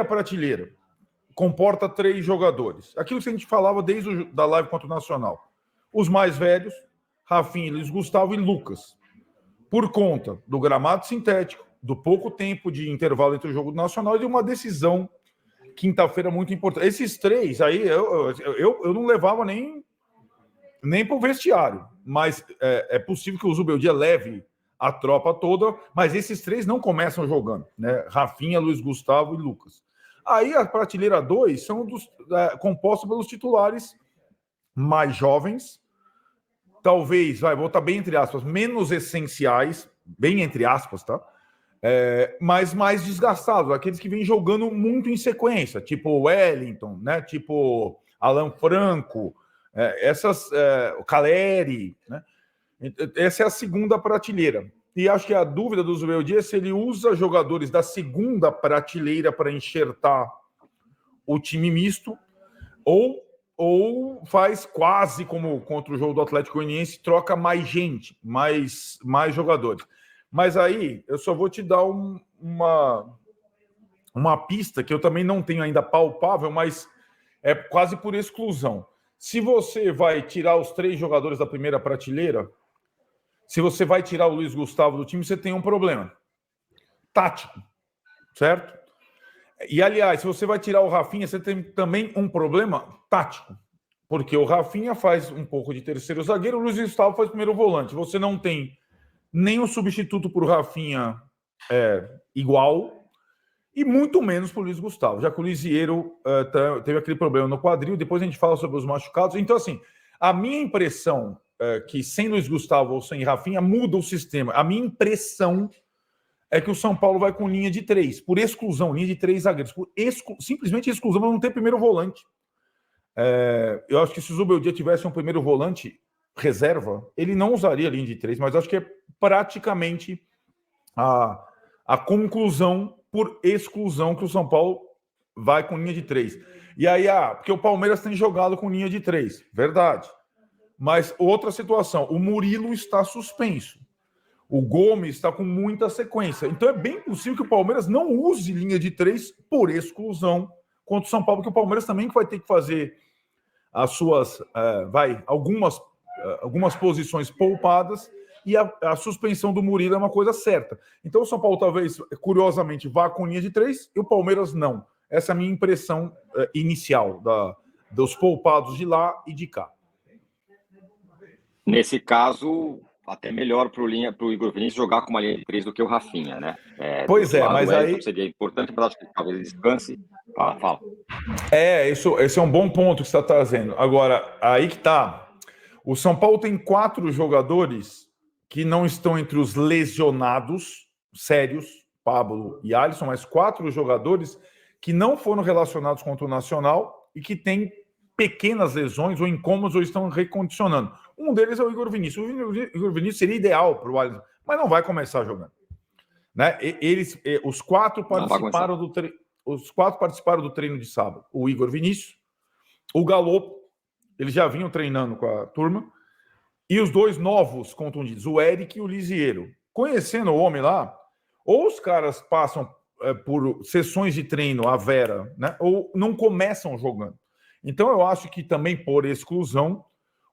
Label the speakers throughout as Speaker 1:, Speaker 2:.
Speaker 1: prateleira comporta 3 jogadores. Aquilo que a gente falava desde da live contra o Nacional. Os mais velhos, Rafinha, Luiz Gustavo e Lucas. Por conta do gramado sintético, do pouco tempo de intervalo entre o jogo do Nacional e de uma decisão quinta-feira muito importante. Esses 3 aí, eu não levava nem para o vestiário, mas é possível que o Zubeldia leve a tropa toda, mas esses 3 não começam jogando, né? Rafinha, Luiz Gustavo e Lucas. Aí a prateleira 2 são composta pelos titulares mais jovens, talvez, vou botar bem entre aspas, menos essenciais, bem entre aspas, tá? Mas mais desgastados, aqueles que vêm jogando muito em sequência, tipo Wellington, né? Tipo Alan Franco, o Caleri, né? Essa é a segunda prateleira. E acho que a dúvida do Zubeldia é se ele usa jogadores da segunda prateleira para enxertar o time misto ou faz quase como contra o jogo do Atlético Goianiense, troca mais gente, mais jogadores. Mas aí eu só vou te dar uma pista que eu também não tenho ainda palpável, mas é quase por exclusão. Se você vai tirar os 3 jogadores da primeira prateleira, se você vai tirar o Luiz Gustavo do time, você tem um problema tático, certo? E, aliás, se você vai tirar o Rafinha, você tem também um problema tático, porque o Rafinha faz um pouco de terceiro zagueiro, o Luiz Gustavo faz primeiro volante. Você não tem nem um substituto para o Rafinha igual, e muito menos para o Luiz Gustavo, já que o Lisieiro teve aquele problema no quadril. Depois a gente fala sobre os machucados. Então, assim, a minha impressão que sem Luiz Gustavo ou sem Rafinha muda o sistema. A minha impressão é que o São Paulo vai com linha de 3, por exclusão, linha de 3 zagueiros, simplesmente exclusão, mas não tem primeiro volante. Eu acho que se o Zubeldia tivesse um primeiro volante reserva, ele não usaria a linha de 3, mas acho que é praticamente a conclusão por exclusão que o São Paulo vai com linha de 3. E aí, porque o Palmeiras tem jogado com linha de 3, verdade. Mas outra situação, o Murilo está suspenso. O Gomes está com muita sequência. Então é bem possível que o Palmeiras não use linha de 3 por exclusão contra o São Paulo, porque o Palmeiras também vai ter que fazer as suas algumas posições poupadas, e a suspensão do Murilo é uma coisa certa. Então o São Paulo talvez, curiosamente, vá com linha de 3 e o Palmeiras não. Essa é a minha impressão inicial dos poupados de lá e de cá.
Speaker 2: Nesse caso, até melhor para o Igor Vinícius jogar com uma linha de 3 do que o Rafinha, né?
Speaker 1: Pois mas aí
Speaker 2: seria importante, mas acho que talvez descanse. Fala.
Speaker 1: Esse é um bom ponto que você está trazendo. Agora, aí que tá. O São Paulo tem 4 jogadores que não estão entre os lesionados sérios, Pablo e Alisson, mas 4 jogadores que não foram relacionados contra o Nacional e que têm pequenas lesões ou incômodos ou estão recondicionando. Um deles é o Igor Vinícius. O Igor Vinícius seria ideal para o Alisson, mas não vai começar jogando. Né? Os 4 participaram do treino de sábado. O Igor Vinícius, o Galopo, eles já vinham treinando com a turma, e os 2 novos contundidos, o Eric e o Lisieiro. Conhecendo o homem lá, ou os caras passam por sessões de treino à vera, né? Ou não começam jogando. Então eu acho que também por exclusão,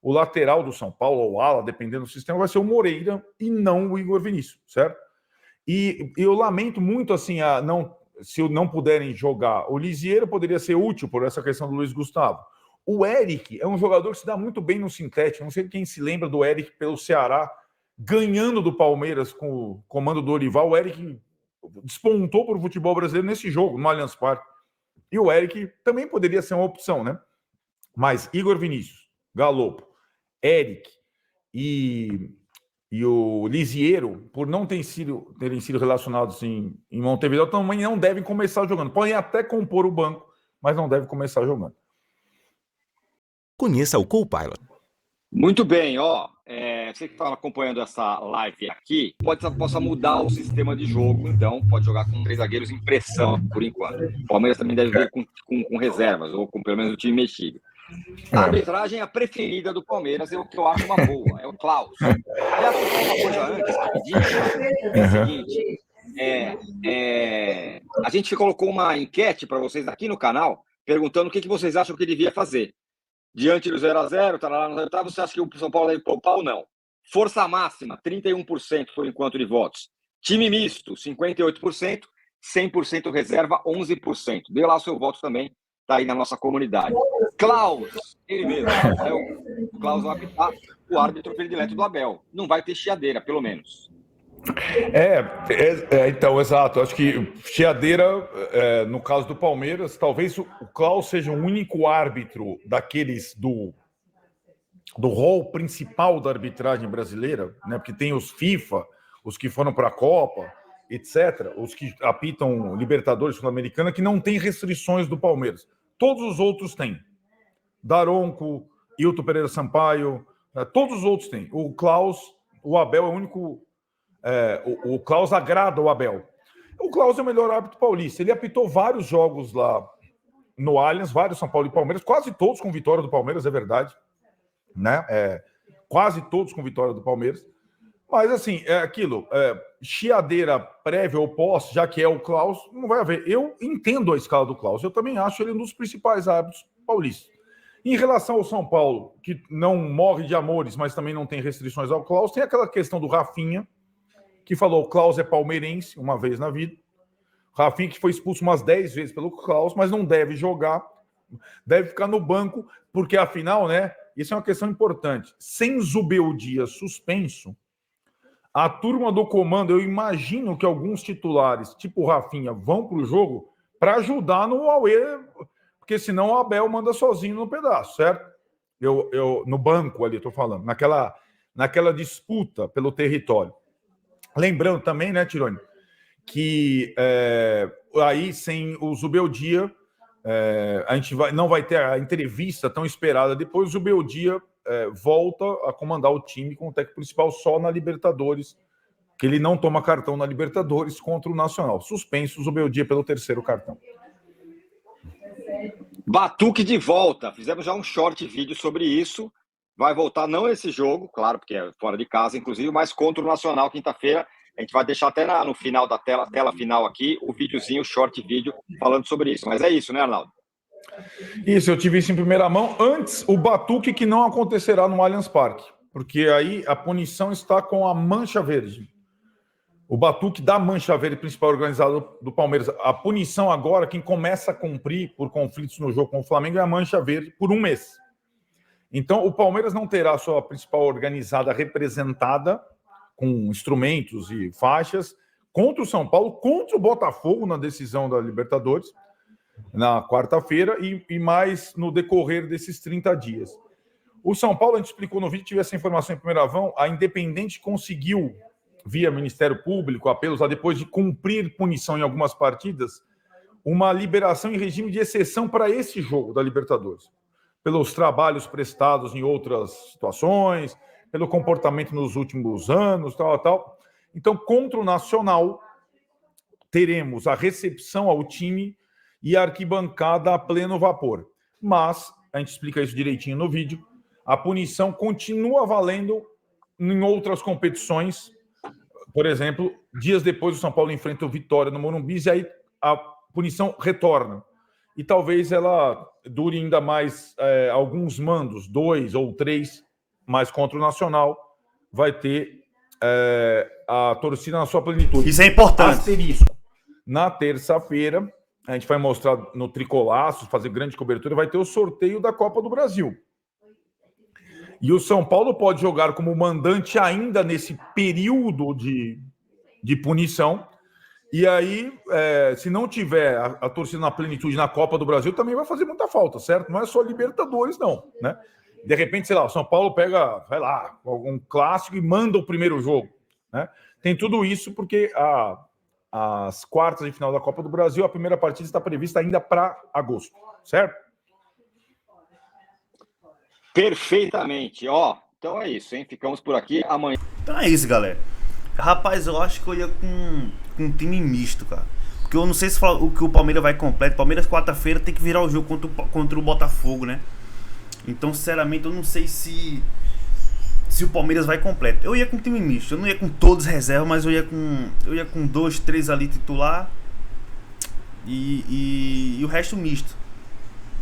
Speaker 1: o lateral do São Paulo, ou ala, dependendo do sistema, vai ser o Moreira e não o Igor Vinícius, certo? E eu lamento muito, assim, se não puderem jogar. O Lisieiro poderia ser útil por essa questão do Luiz Gustavo. O Eric é um jogador que se dá muito bem no sintético. Não sei quem se lembra do Eric pelo Ceará, ganhando do Palmeiras com o comando do Dorival. O Eric despontou para o futebol brasileiro nesse jogo, no Allianz Parque. E o Eric também poderia ser uma opção, né? Mas Igor Vinícius, Galopo, Eric e o Lisieiro, por não terem sido relacionados em Montevideo, também não devem começar jogando. Podem até compor o banco, mas não devem começar jogando.
Speaker 3: Conheça o Copilot.
Speaker 2: Muito bem, você que está acompanhando essa live aqui, possa mudar o sistema de jogo, então pode jogar com 3 zagueiros em pressão, por enquanto. O Palmeiras também deve vir com reservas, ou com pelo menos o time mexido. A arbitragem é a preferida do Palmeiras, é o que eu acho uma boa, é o Klaus. Aliás, uma coisa antes, rapidinho, é o seguinte, A gente colocou uma enquete para vocês aqui no canal, perguntando o que vocês acham que devia fazer. Diante do 0-0, tá lá no resultado, você acha que o São Paulo deve poupar ou não? Força máxima, 31% por enquanto de votos. Time misto, 58%. 100% reserva, 11%. Dê lá o seu voto também, tá aí na nossa comunidade. Klaus, ele mesmo. O Klaus vai apitar o árbitro predileto do Abel. Não vai ter chiadeira, pelo menos.
Speaker 1: Então, exato. Acho que chiadeira, no caso do Palmeiras, talvez o Klaus seja o único árbitro daqueles do rol principal da arbitragem brasileira, né? Porque tem os FIFA, os que foram para a Copa, etc., os que apitam Libertadores Sul-Americana, que não tem restrições do Palmeiras. Todos os outros têm. Daronco, Hilton Pereira Sampaio, todos os outros têm. O Klaus, o Abel é o único... o Klaus agrada o Abel. O Klaus é o melhor árbitro paulista. Ele apitou vários jogos lá no Allianz, vários São Paulo e Palmeiras, quase todos com vitória do Palmeiras, é verdade. Né? Quase todos com vitória do Palmeiras. Mas, assim, chiadeira prévia ou pós, já que é o Klaus, não vai haver. Eu entendo a escala do Klaus. Eu também acho ele um dos principais árbitros paulistas. Em relação ao São Paulo, que não morre de amores, mas também não tem restrições ao Klaus, tem aquela questão do Rafinha, que falou o Klaus é palmeirense uma vez na vida. Rafinha que foi expulso umas 10 vezes pelo Klaus, mas não deve jogar. Deve ficar no banco, porque, afinal, né? Isso é uma questão importante. Sem Zubeldia suspenso, a turma do comando, eu imagino que alguns titulares, tipo o Rafinha, vão para o jogo para ajudar no Aue, porque senão o Abel manda sozinho no pedaço, certo? No banco ali, estou falando, naquela disputa pelo território. Lembrando também, né, Tironi, que aí sem o Zubeldia, a gente não vai ter a entrevista tão esperada depois. O Zubeldia volta a comandar o time com o técnico principal só na Libertadores, que ele não toma cartão na Libertadores contra o Nacional. Suspenso o Zubeldia pelo 3º cartão.
Speaker 2: Batuque de volta. Fizemos já um short vídeo sobre isso. Vai voltar não esse jogo, claro, porque é fora de casa, inclusive, mas contra o Nacional, quinta-feira. A gente vai deixar até no final da tela final aqui, o videozinho, o short vídeo, falando sobre isso. Mas é isso, né, Arnaldo?
Speaker 1: Isso, eu tive isso em primeira mão. Antes, o batuque que não acontecerá no Allianz Parque, porque aí a punição está com a Mancha Verde. O batuque da Mancha Verde, principal organizado do Palmeiras. A punição agora, quem começa a cumprir por conflitos no jogo com o Flamengo é a Mancha Verde por 1 mês. Então, o Palmeiras não terá a sua principal organizada representada com instrumentos e faixas contra o São Paulo, contra o Botafogo na decisão da Libertadores, na quarta-feira, e mais no decorrer desses 30 dias. O São Paulo, a gente explicou no vídeo, tive essa informação em primeira mão, a Independente conseguiu, via Ministério Público, apelos lá, depois de cumprir punição em algumas partidas, uma liberação em regime de exceção para esse jogo da Libertadores, pelos trabalhos prestados em outras situações, pelo comportamento nos últimos anos, tal. Então, contra o Nacional, teremos a recepção ao time e a arquibancada a pleno vapor. Mas, a gente explica isso direitinho no vídeo, a punição continua valendo em outras competições. Por exemplo, dias depois o São Paulo enfrenta o Vitória no Morumbi e aí a punição retorna. E talvez ela dure ainda mais alguns mandos, 2 ou 3, mas contra o Nacional vai ter a torcida na sua plenitude.
Speaker 3: Isso é importante.
Speaker 1: Asterisco. Na terça-feira, a gente vai mostrar no Tricolaço, fazer grande cobertura, vai ter o sorteio da Copa do Brasil. E o São Paulo pode jogar como mandante ainda nesse período de punição. E aí, se não tiver a torcida na plenitude na Copa do Brasil, também vai fazer muita falta, certo? Não é só Libertadores, não, né? De repente, sei lá, o São Paulo pega, vai lá, algum clássico e manda o primeiro jogo, né? Tem tudo isso porque as quartas de final da Copa do Brasil, a primeira partida está prevista ainda para agosto, certo?
Speaker 2: Perfeitamente. Então é isso, hein? Ficamos por aqui. Amanhã.
Speaker 3: Então é isso, galera. Rapaz, eu acho que eu ia com um time misto, cara. Porque eu não sei se o que o Palmeiras vai completo. Palmeiras, quarta-feira, tem que virar o jogo contra o Botafogo, né? Então, sinceramente, eu não sei se se o Palmeiras vai completo. Eu ia com time misto, eu não ia com todos reservas, mas eu ia com 2, 3 ali titular e o resto misto,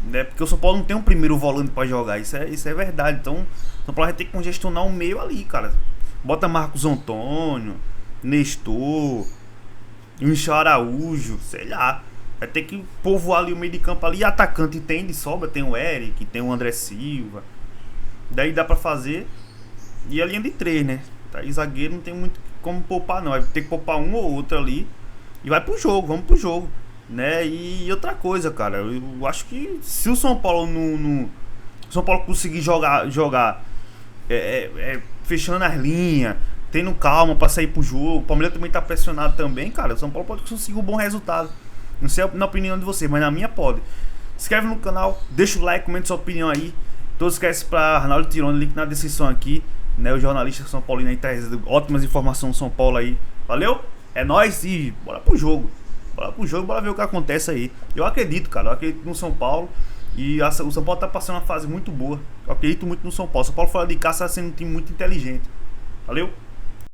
Speaker 3: né? Porque o São Paulo não tem um primeiro volante pra jogar, isso é verdade. Então o São Paulo vai ter que congestionar o meio ali, cara. Bota Marcos Antônio, Nestor, Michel Araújo, sei lá. Vai ter que povoar ali o meio de campo ali. E atacante tem de sobra, tem o Eric, tem o André Silva. Daí dá pra fazer. E a linha de 3, né? Aí zagueiro não tem muito como poupar, não. Vai ter que poupar um ou outro ali. E vai pro jogo, vamos pro jogo, né? E outra coisa, cara, eu acho que se o São Paulo São Paulo conseguir jogar fechando as linhas, tendo calma pra sair pro jogo, o Palmeiras também tá pressionado também, cara, o São Paulo pode conseguir um bom resultado. Não sei na opinião de você, mas na minha pode. Se inscreve no canal, deixa o like, comenta sua opinião aí. Todos esquece pra Arnaldo Tironi, link na descrição aqui, né? O jornalista São Paulino aí traz ótimas informações do São Paulo aí. Valeu? É nóis e bora pro jogo. Bora ver o que acontece aí. Eu acredito, cara. Eu acredito no São Paulo. E o São Paulo tá passando uma fase muito boa. Eu acredito muito no São Paulo. O São Paulo fora de casa tá sendo um time muito inteligente. Valeu?